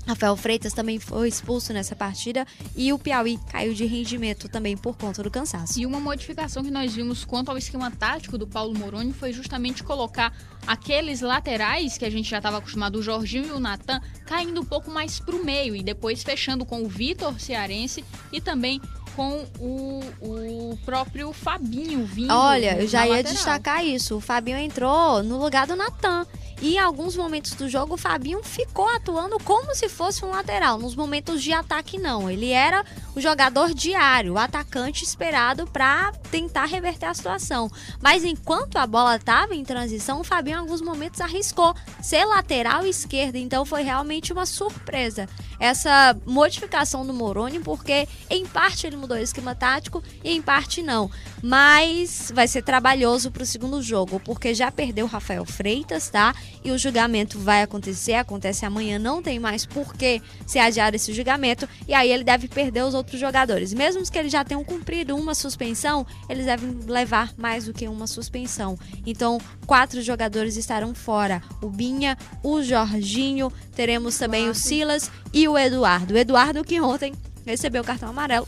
Rafael Freitas também foi expulso nessa partida e o Piauí caiu de rendimento também por conta do cansaço. E uma modificação que nós vimos quanto ao esquema tático do Paulo Moroni foi justamente colocar aqueles laterais que a gente já estava acostumado, o Jorginho e o Natan, caindo um pouco mais para o meio e depois fechando com o Vitor Cearense e também com o próprio Fabinho vindo. Olha, eu já ia lateral. destacar isso. O Fabinho entrou no lugar do Natan. E em alguns momentos do jogo, o Fabinho ficou atuando como se fosse um lateral. Nos momentos de ataque, não. Ele era o jogador diário, o atacante esperado para tentar reverter a situação. Mas enquanto a bola estava em transição, o Fabinho em alguns momentos arriscou ser lateral esquerdo. Então foi realmente uma surpresa essa modificação do Moroni, porque em parte ele mudou o esquema tático e em parte não. Mas vai ser trabalhoso para o segundo jogo, porque já perdeu o Rafael Freitas, tá? E o julgamento vai acontecer, acontece amanhã, não tem mais por que se adiar esse julgamento, e aí ele deve perder os outros jogadores. Mesmo que eles já tenham cumprido uma suspensão, eles devem levar mais do que uma suspensão. Então, 4 jogadores estarão fora. O Binha, o Jorginho, teremos também o Silas e o Eduardo. O Eduardo que ontem recebeu o cartão amarelo.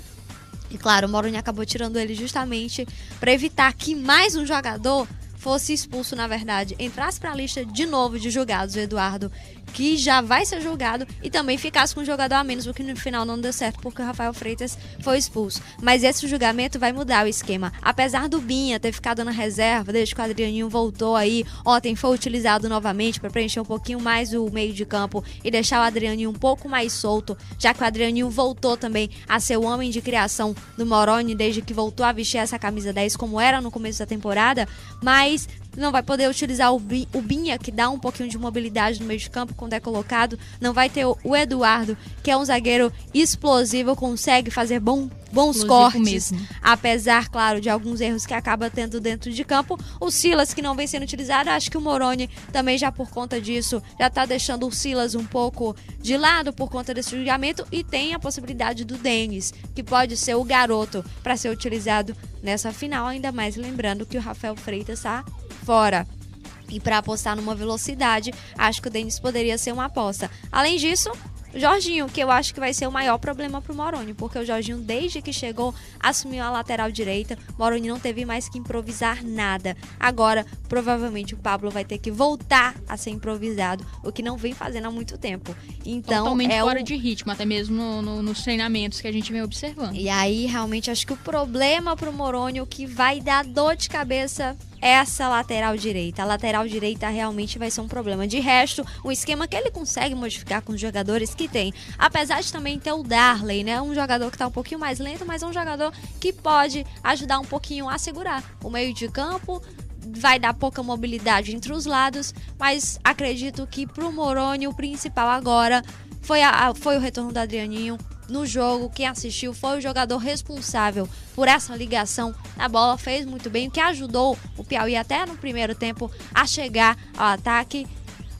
E claro, o Moroni acabou tirando ele justamente para evitar que mais um jogador fosse expulso, na verdade, entrasse para a lista de novo de julgados, o Eduardo, que já vai ser julgado, e também ficasse com um jogador a menos, o que no final não deu certo, porque o Rafael Freitas foi expulso. Mas esse julgamento vai mudar o esquema. Apesar do Binha ter ficado na reserva, desde que o Adrianinho voltou aí, ontem foi utilizado novamente para preencher um pouquinho mais o meio de campo e deixar o Adrianinho um pouco mais solto, já que o Adrianinho voltou também a ser o homem de criação do Moroni, desde que voltou a vestir essa camisa 10, como era no começo da temporada, mas não vai poder utilizar o Binha, que dá um pouquinho de mobilidade no meio de campo quando é colocado. Não vai ter o Eduardo, que é um zagueiro explosivo, consegue fazer bons explosivo cortes mesmo. Apesar, claro, de alguns erros que acaba tendo dentro de campo. O Silas, que não vem sendo utilizado, acho que o Moroni também, já por conta disso, já tá deixando o Silas um pouco de lado por conta desse julgamento, e tem a possibilidade do Denis, que pode ser o garoto para ser utilizado nessa final, ainda mais lembrando que o Rafael Freitas está fora. E para apostar numa velocidade, acho que o Denis poderia ser uma aposta. Além disso, o Jorginho, que eu acho que vai ser o maior problema pro Moroni, porque o Jorginho, desde que chegou, assumiu a lateral direita. Moroni não teve mais que improvisar nada. Agora, provavelmente, o Pablo vai ter que voltar a ser improvisado, o que não vem fazendo há muito tempo. Então, totalmente fora de ritmo, até mesmo nos treinamentos que a gente vem observando. E aí, realmente, acho que o problema pro Moroni, o que vai dar dor de cabeça, essa lateral direita. A lateral direita realmente vai ser um problema. De resto, um esquema que ele consegue modificar com os jogadores que tem. Apesar de também ter o Darley, né? Um jogador que tá um pouquinho mais lento, mas é um jogador que pode ajudar um pouquinho a segurar o meio de campo. Vai dar pouca mobilidade entre os lados, mas acredito que pro Moroni o principal agora foi o retorno do Adrianinho. No jogo, quem assistiu foi o jogador responsável por essa ligação na bola, fez muito bem, o que ajudou o Piauí até no primeiro tempo a chegar ao ataque.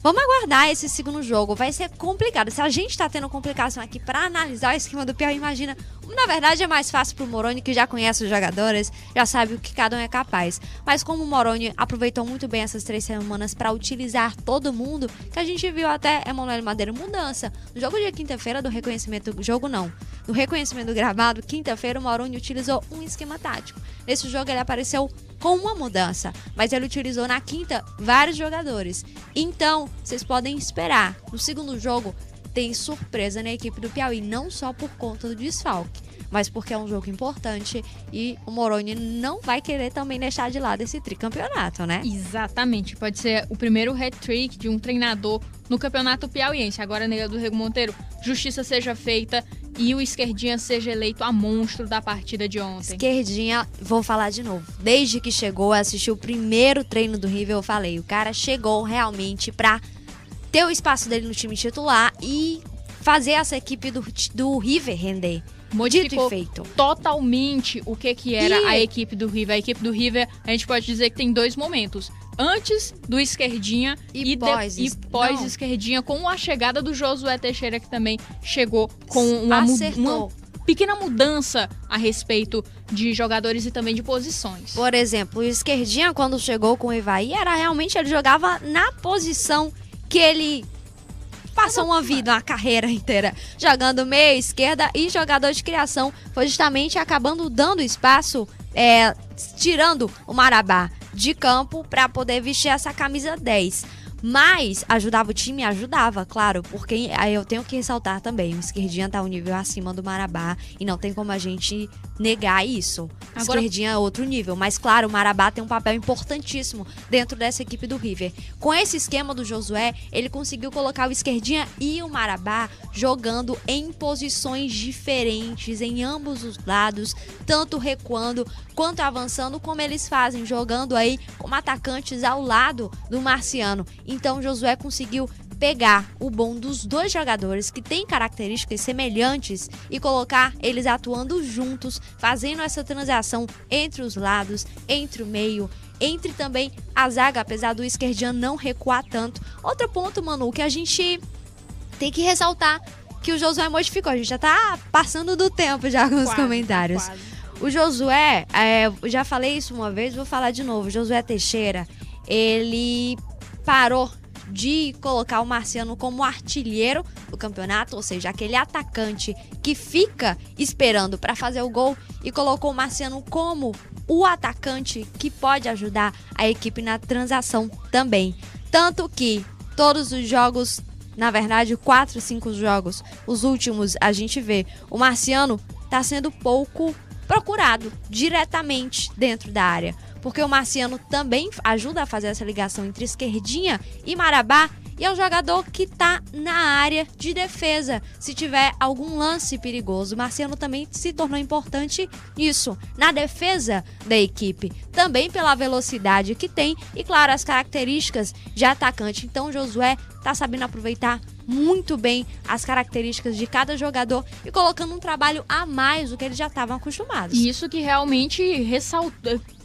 Vamos aguardar esse segundo jogo, vai ser complicado. Se a gente tá tendo complicação aqui para analisar o esquema do Piauí, imagina, na verdade é mais fácil pro Moroni, que já conhece os jogadores, já sabe o que cada um é capaz. Mas como o Moroni aproveitou muito bem essas 3 semanas para utilizar todo mundo, que a gente viu até Emanuel Madeira mudança. No jogo de quinta-feira do reconhecimento do reconhecimento do gramado, quinta-feira o Moroni utilizou um esquema tático. Nesse jogo ele apareceu com uma mudança, mas ele utilizou na quinta vários jogadores. Então, vocês podem esperar. No segundo jogo, tem surpresa na equipe do Piauí, não só por conta do desfalque, mas porque é um jogo importante e o Moroni não vai querer também deixar de lado esse tricampeonato, né? Exatamente, pode ser o primeiro hat-trick de um treinador no campeonato piauiense. Agora, Nega do Rego Monteiro, justiça seja feita e o Esquerdinha seja eleito a monstro da partida de ontem. Esquerdinha, vou falar de novo, desde que chegou, assistiu o primeiro treino do River, eu falei, o cara chegou realmente pra ter o espaço dele no time titular e fazer essa equipe do River render. Modificou totalmente o que era a equipe do River. A equipe do River, a gente pode dizer que tem 2 momentos. Antes do Esquerdinha e pós Esquerdinha, com a chegada do Josué Teixeira, que também chegou com uma pequena mudança a respeito de jogadores e também de posições. Por exemplo, o Esquerdinha, quando chegou com o Ivaí, ele jogava na posição que ele passou uma vida, uma carreira inteira, jogando meia esquerda e jogador de criação. Foi justamente acabando dando espaço, tirando o Marabá de campo para poder vestir essa camisa 10. Mas ajudava o time? Ajudava, claro, porque aí eu tenho que ressaltar também, o Esquerdinha tá um nível acima do Marabá e não tem como a gente negar isso. Agora, Esquerdinha é outro nível, mas claro, o Marabá tem um papel importantíssimo dentro dessa equipe do River. Com esse esquema do Josué, ele conseguiu colocar o Esquerdinha e o Marabá jogando em posições diferentes, em ambos os lados, tanto recuando quanto avançando, como eles fazem, jogando aí como atacantes ao lado do Marciano. Então o Josué conseguiu pegar o bom dos 2 jogadores que têm características semelhantes e colocar eles atuando juntos, fazendo essa transação entre os lados, entre o meio, entre também a zaga, apesar do Esquerdinha não recuar tanto. Outro ponto, Manu, que a gente tem que ressaltar, que o Josué modificou. A gente já tá passando do tempo já com os comentários. O Josué, já falei isso uma vez, vou falar de novo. O Josué Teixeira, ele parou de colocar o Marciano como artilheiro do campeonato, ou seja, aquele atacante que fica esperando para fazer o gol, e colocou o Marciano como o atacante que pode ajudar a equipe na transação também. Tanto que todos os jogos, na verdade 4, 5 jogos, os últimos, a gente vê o Marciano tá sendo pouco procurado diretamente dentro da área, porque o Marciano também ajuda a fazer essa ligação entre Esquerdinha e Marabá, e é um jogador que tá na área de defesa. Se tiver algum lance perigoso, o Marciano também se tornou importante nisso, na defesa da equipe, também pela velocidade que tem e, claro, as características de atacante. Então o Josué tá sabendo aproveitar muito bem as características de cada jogador e colocando um trabalho a mais do que eles já estavam acostumados. E isso que realmente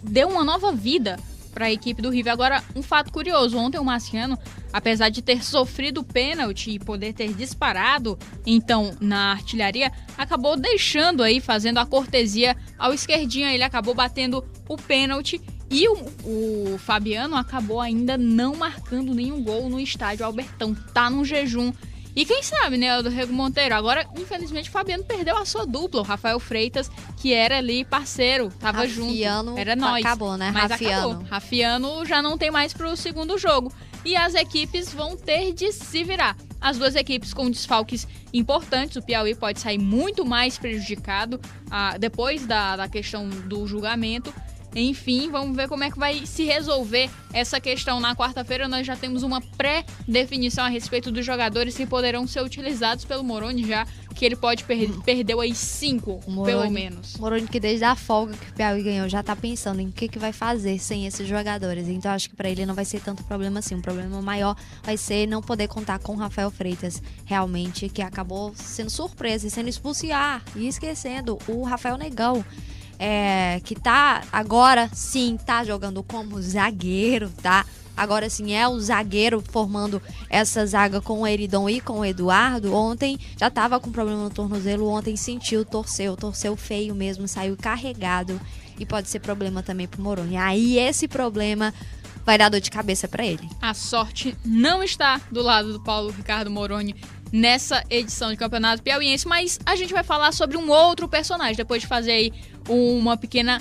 deu uma nova vida para a equipe do River. Agora, um fato curioso, ontem o Marciano, apesar de ter sofrido pênalti e poder ter disparado, então, na artilharia, acabou deixando aí, fazendo a cortesia ao Esquerdinha, ele acabou batendo o pênalti. E o Fabiano acabou ainda não marcando nenhum gol no estádio Albertão. Tá num jejum. E quem sabe, né, o do Rego Monteiro. Agora, infelizmente, o Fabiano perdeu a sua dupla. O Rafael Freitas, que era ali parceiro, tava Rafiano junto. Era nós. Acabou, né? Mas Rafiano. acabou. Rafiano já não tem mais pro segundo jogo. E as equipes vão ter de se virar. As duas equipes com desfalques importantes. O Piauí pode sair muito mais prejudicado depois da questão do julgamento. Enfim, vamos ver como é que vai se resolver essa questão. Na quarta-feira nós já temos uma pré-definição a respeito dos jogadores que poderão ser utilizados pelo Moroni, já que ele pode perdeu aí 5, pelo menos. Moroni, que desde a folga que o Piauí ganhou já tá pensando em o que vai fazer sem esses jogadores. Então acho que pra ele não vai ser tanto problema assim. Um problema maior vai ser não poder contar com o Rafael Freitas, realmente, que acabou sendo surpresa e sendo expulso e esquecendo o Rafael Negão. Que tá, agora sim, tá jogando como zagueiro, tá? Agora sim, é o zagueiro formando essa zaga com o Eridon e com o Eduardo. Ontem já tava com problema no tornozelo, ontem sentiu, torceu feio mesmo, saiu carregado. E pode ser problema também pro Moroni. Aí esse problema vai dar dor de cabeça pra ele. A sorte não está do lado do Paulo Ricardo Moroni nessa edição de Campeonato Piauiense, mas a gente vai falar sobre um outro personagem. Depois de fazer aí uma pequena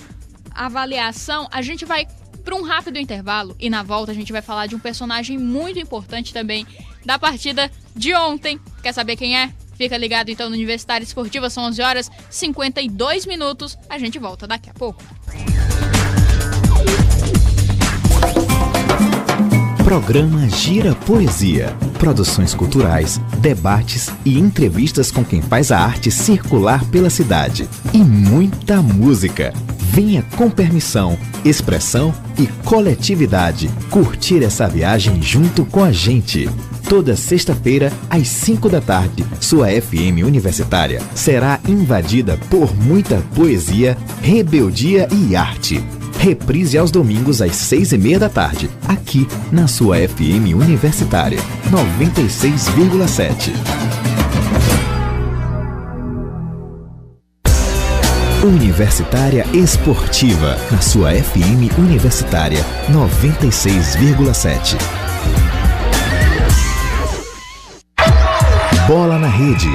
avaliação, a gente vai para um rápido intervalo e na volta a gente vai falar de um personagem muito importante também da partida de ontem. Quer saber quem é? Fica ligado então no Universitário Esportiva, são 11h52. A gente volta daqui a pouco. Programa Gira Poesia. Produções culturais, debates e entrevistas com quem faz a arte circular pela cidade. E muita música. Venha com permissão, expressão e coletividade curtir essa viagem junto com a gente. Toda sexta-feira, às 5 da tarde, sua FM universitária será invadida por muita poesia, rebeldia e arte. Reprise aos domingos às 6h30 da tarde, aqui na sua FM Universitária 96,7. Universitária Esportiva, na sua FM Universitária 96,7. Bola na Rede.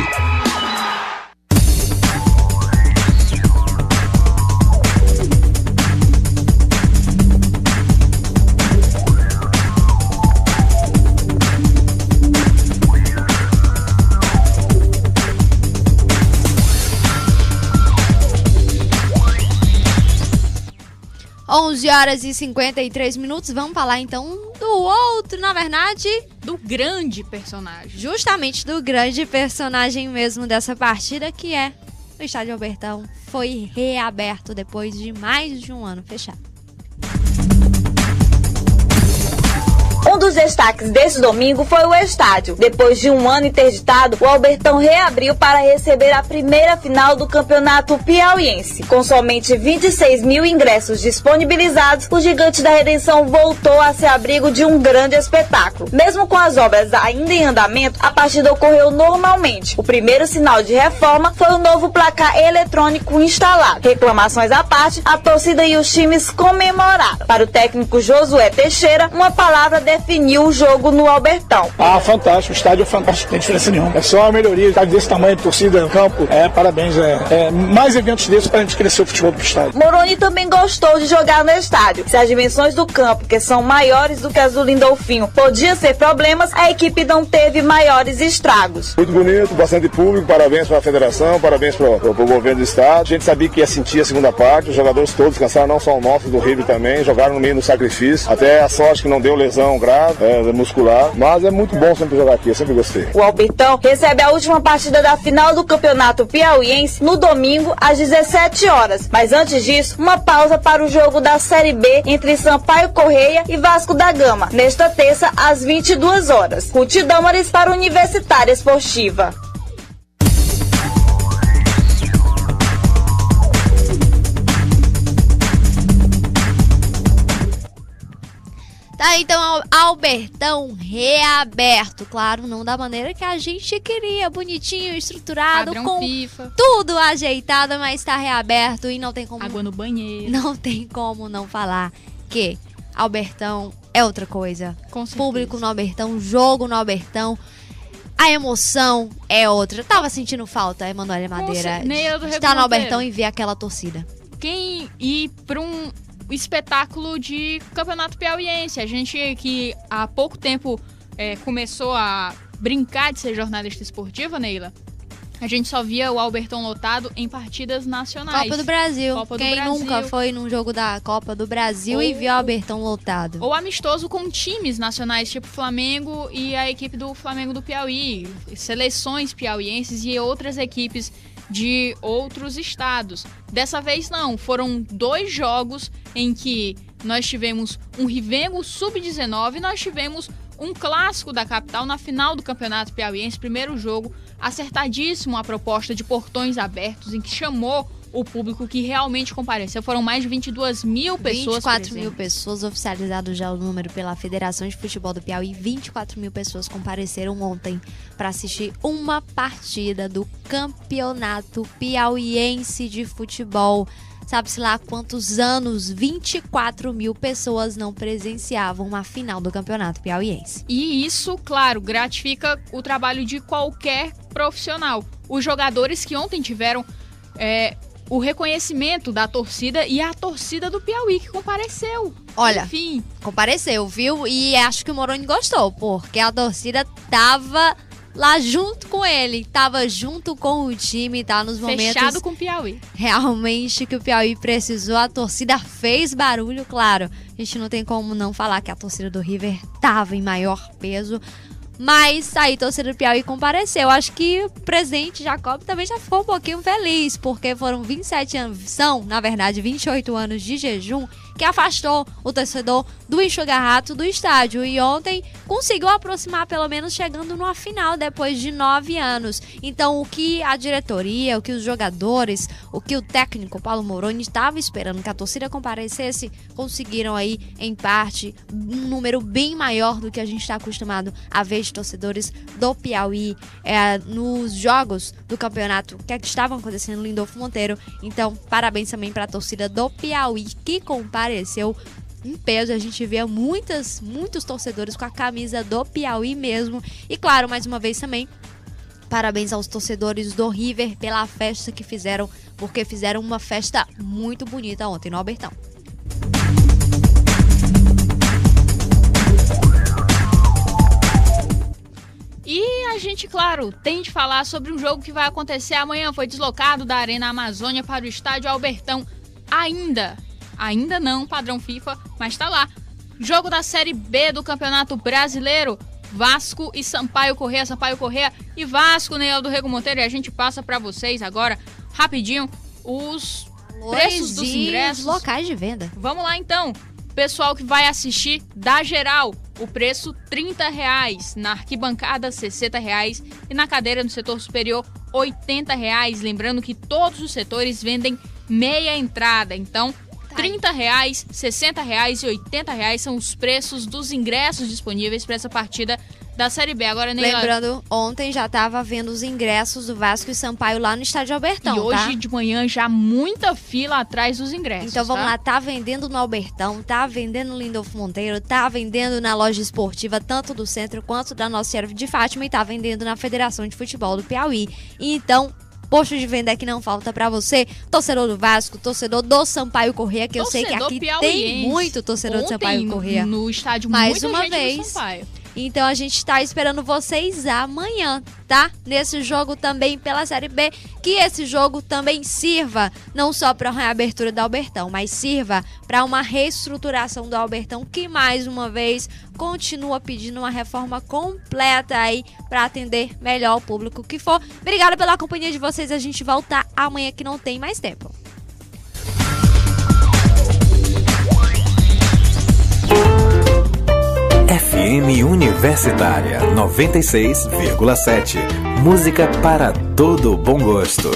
Onze horas e 53 minutos, vamos falar então do outro, na verdade, do grande personagem. Justamente do grande personagem mesmo dessa partida, que é o Estádio Albertão. Foi reaberto depois de mais de um ano fechado. Um dos destaques deste domingo foi o estádio. Depois de um ano interditado, o Albertão reabriu para receber a primeira final do Campeonato Piauiense. Com somente 26 mil ingressos disponibilizados, o Gigante da Redenção voltou a ser abrigo de um grande espetáculo. Mesmo com as obras ainda em andamento, a partida ocorreu normalmente. O primeiro sinal de reforma foi o novo placar eletrônico instalado. Reclamações à parte, a torcida e os times comemoraram. Para o técnico Josué Teixeira, uma palavra definiu o jogo no Albertão. Fantástico, o estádio é fantástico, não tem diferença nenhuma. É só uma melhoria, estádio desse tamanho, torcida no campo, parabéns, mais eventos desses pra gente crescer o futebol do estádio. Moroni também gostou de jogar no estádio. Se as dimensões do campo, que são maiores do que as do Lindolfinho, podiam ser problemas, a equipe não teve maiores estragos. Muito bonito, bastante público, parabéns para a federação, parabéns para o governo do estado. A gente sabia que ia sentir a segunda parte, os jogadores todos cansaram, não só o nosso, do River também, jogaram no meio do sacrifício, até a sorte que não deu lesão grave, muscular, mas é muito bom sempre jogar aqui, eu sempre gostei. O Albertão recebe a última partida da final do Campeonato Piauiense no domingo às 17 horas, mas antes disso, uma pausa para o jogo da Série B entre Sampaio Correia e Vasco da Gama, nesta terça às 22 horas. Ruth Dâmares para a Universitária Esportiva. Tá, então Albertão reaberto, claro, não da maneira que a gente queria, bonitinho, estruturado, padrão com FIFA, tudo ajeitado, mas tá reaberto e não tem como... água no banheiro. Não tem como não falar que Albertão é outra coisa. Com certeza. Público no Albertão, jogo no Albertão. A emoção é outra. Eu tava sentindo falta, Emanuele Madeira, de estar no Albertão e ver aquela torcida. Quem ir para um espetáculo de campeonato piauiense? A gente que há pouco tempo começou a brincar de ser jornalista esportiva, Neila, a gente só via o Albertão lotado em partidas nacionais. Copa do Brasil. Quem Brasil. Nunca foi num jogo da Copa do Brasil e viu o Albertão lotado? Ou amistoso com times nacionais, tipo Flamengo e a equipe do Flamengo do Piauí, seleções piauienses e outras equipes de outros estados. Dessa vez não, foram 2 jogos em que nós tivemos um Rivengo Sub-19 e nós tivemos um clássico da capital na final do Campeonato Piauiense, primeiro jogo, acertadíssimo a proposta de portões abertos, em que chamou o público que realmente compareceu. Foram mais de 22 mil pessoas 24 mil pessoas, oficializado já o número pela Federação de Futebol do Piauí. 24 mil pessoas compareceram ontem para assistir uma partida do Campeonato Piauiense de Futebol. Sabe-se lá há quantos anos 24 mil pessoas não presenciavam uma final do Campeonato Piauiense. E isso, claro, gratifica o trabalho de qualquer profissional. Os jogadores que ontem tiveram o reconhecimento da torcida e a torcida do Piauí que compareceu. Olha, enfim, compareceu, viu? E acho que o Moroni gostou, porque a torcida tava lá junto com ele, tava junto com o time, tá nos momentos... Fechado com o Piauí. Realmente que o Piauí precisou, a torcida fez barulho, claro. A gente não tem como não falar que a torcida do River tava em maior peso, mas aí a torcida do Piauí compareceu. Acho que o presidente Jacob também já ficou um pouquinho feliz, porque foram 27 anos, na verdade 28 anos de jejum, que afastou o torcedor do enxuga-rato do estádio. E ontem conseguiu aproximar, pelo menos chegando numa final depois de 9 anos. Então o que a diretoria, o que os jogadores, o que o técnico Paulo Moroni estava esperando que a torcida comparecesse, conseguiram aí, em parte, um número bem maior do que a gente está acostumado a ver de torcedores do Piauí nos jogos do campeonato que estavam acontecendo no Lindolfo Monteiro. Então, parabéns também para a torcida do Piauí que compareceu em peso. A gente vê muitos torcedores com a camisa do Piauí mesmo. E claro, mais uma vez também, parabéns aos torcedores do River pela festa que fizeram, porque fizeram uma festa muito bonita ontem no Albertão. E a gente, claro, tem de falar sobre um jogo que vai acontecer amanhã. Foi deslocado da Arena Amazônia para o estádio Albertão. Ainda não, padrão FIFA, mas tá lá. Jogo da Série B do Campeonato Brasileiro. Vasco e Sampaio Corrêa e Vasco, Neil do Rego Monteiro. E a gente passa para vocês agora, rapidinho, os preços dos ingressos. Os locais de venda. Vamos lá então. Pessoal que vai assistir, dá geral. O preço R$30, na arquibancada R$60 e na cadeira no setor superior R$80. Lembrando que todos os setores vendem meia entrada, então R$30, R$60 e R$80 são os preços dos ingressos disponíveis para essa partida da Série B. Agora, Neila, lembrando, ontem já estava vendo os ingressos do Vasco e Sampaio lá no estádio Albertão, e hoje de manhã já muita fila atrás dos ingressos. Então vamos lá, tá vendendo no Albertão, tá vendendo no Lindolfo Monteiro, tá vendendo na loja esportiva, tanto do centro quanto da Nossa Senhora de Fátima, e tá vendendo na Federação de Futebol do Piauí. Então, posto de venda que não falta pra você, torcedor do Vasco, torcedor do Sampaio Corrêa, que torcedor eu sei que aqui tem muito torcedor do Sampaio Corrêa. No estádio, mais muita uma gente vez. do Sampaio. Então a gente tá esperando vocês amanhã, tá? Nesse jogo também pela Série B, que esse jogo também sirva não só para a reabertura do Albertão, mas sirva para uma reestruturação do Albertão, que mais uma vez continua pedindo uma reforma completa aí para atender melhor o público que for. Obrigada pela companhia de vocês, a gente volta amanhã que não tem mais tempo. FM Universitária 96,7. Música para todo bom gosto.